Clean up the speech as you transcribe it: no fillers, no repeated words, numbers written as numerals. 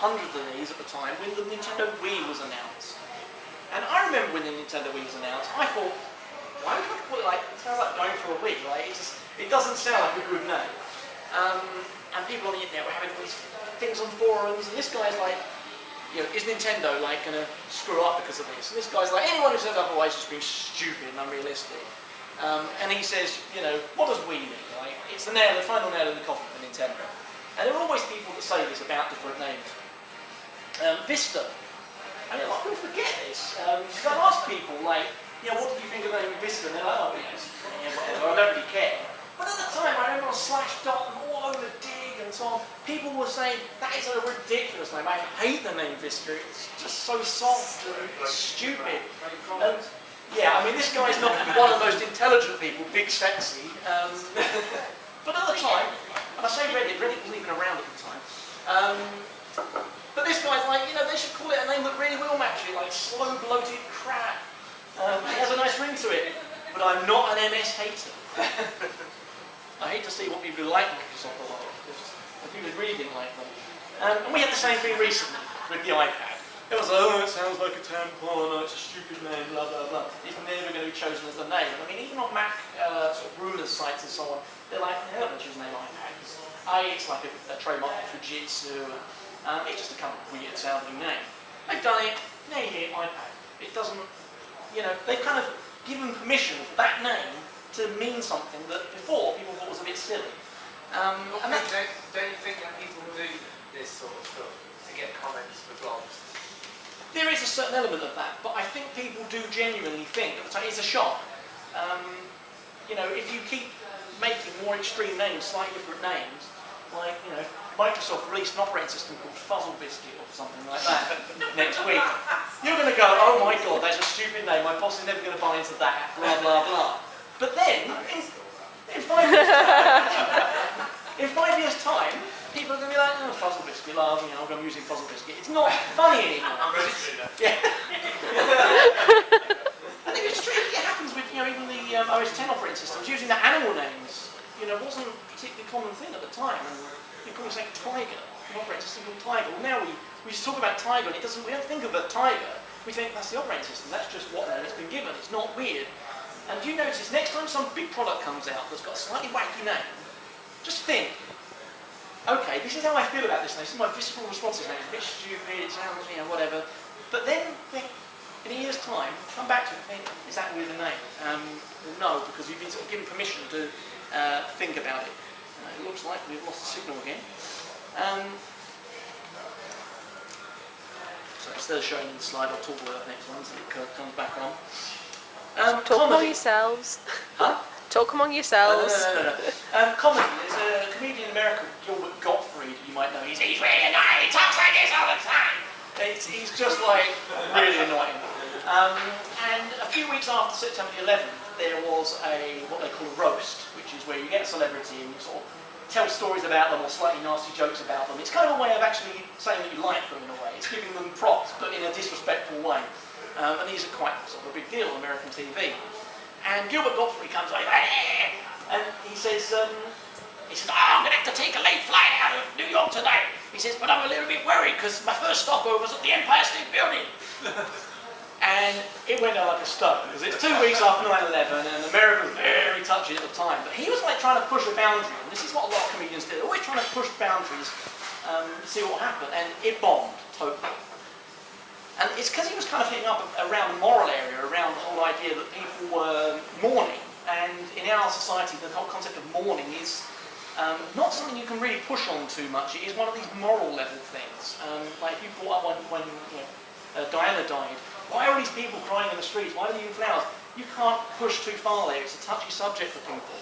hundreds of these at the time when the Nintendo Wii was announced. And I remember when the Nintendo Wii was announced, I thought, why would I call it like, it sounds like going for a Wii, right? It doesn't sound like a good name. And people on the internet were having all these things on forums, and this guy's like, you know, is Nintendo like going to screw up because of this? And this guy's like, anyone who says otherwise is being stupid and unrealistic. And he says, you know, what does Wii mean, right? It's the final nail in the coffin for Nintendo. And there are always people that say this about different names. Vista. I mean, like, people forget this. Because I've asked people, like, yeah, what do you think of the name Vista? And they're like, oh, yeah, whatever, I don't really care. But at the time, I remember on Slashdot and all over Dig and so on, people were saying, that is a ridiculous name. I hate the name Vista. It's just so soft and stupid. Yeah, I mean, this guy's not one of the most intelligent people, big sexy. But at the time, and I say Reddit wasn't even around at the time. But this guy's like, you know, they should call it a name that really will match it, like slow bloated crap. It has a nice ring to it. But I'm not an MS hater. I hate to see what people who like Microsoft are like, because people who really didn't like them. And we had the same thing recently with the iPad. It was like, oh, it sounds like a tampon, it's a stupid name, blah, blah, blah. It's never going to be chosen as the name. I mean, even on Mac sort of rumours sites and so on, they're like, they're not going to choose the name iPad. It's like a trademark for Fujitsu. It's just a kind of weird sounding name. They've done it, now you hear iPad. It doesn't, you know, they've kind of given permission for that name to mean something that before people thought was a bit silly. Don't you think that people do this sort of stuff to get comments for blogs? There is a certain element of that, but I think people do genuinely think at the time it's a shock. You know, if you keep making more extreme names, slightly different names, like, you know, Microsoft released an operating system called Fuzzle Biscuit or something like that next week, you're going to go, oh my god, that's a stupid name, my boss is never going to buy into that, blah blah blah. But then, in 5 years' time, people are going to be like, oh, Fuzzle Biscuit, love, you know, I'm using Fuzzle Biscuit. It's not funny anymore. Yeah. I think it's true. It happens with, you know, even the OS X operating systems using the animal names. You know, wasn't a particularly common thing at the time. And you call something Tiger, an operating system called Tiger. Well, now we just talk about Tiger, and we don't think of a tiger. We think that's the operating system. That's just what name it's been given. It's not weird. And you notice next time some big product comes out that's got a slightly wacky name, just think, okay, this is how I feel about this name. This is my visceral response to this name. It's a bit stupid, it sounds, you know, whatever. But then think, in a year's time, come back to it and think, is that really the name? Well, no, because you've been sort of given permission to think about it. It looks like we've lost the signal again. So instead of showing you the slide, I'll talk about the next one so it comes back on. Talk among yourselves. Huh? Talk among yourselves. No. Comedy. There's a comedian in America, Gilbert Gottfried, you might know. He's really annoying. He talks like this all the time. He's just like really annoying. And a few weeks after September the 11th, there was what they call a roast, which is where you get a celebrity and you sort of tell stories about them or slightly nasty jokes about them. It's kind of a way of actually saying that you like them in a way. It's giving them props, but in a disrespectful way. And these are quite sort of a big deal on American TV. And Gilbert Gottfried comes over and he says, oh, I'm going to have to take a late flight out of New York today. He says, but I'm a little bit worried because my first stopover's at the Empire State Building. And it went out like a stone, because it's 2 weeks after 9/11 and America was very touchy at the time. But he was like trying to push a boundary, and this is what a lot of comedians do. They're always trying to push boundaries to see what happened, and it bombed totally. And it's because he was kind of hitting up around the moral area, around the whole idea that people were mourning. And in our society, the whole concept of mourning is not something you can really push on too much. It is one of these moral level things. Like if you brought up when Diana died, why are these people crying in the streets? Why are they using flowers? You can't push too far there. It's a touchy subject for people.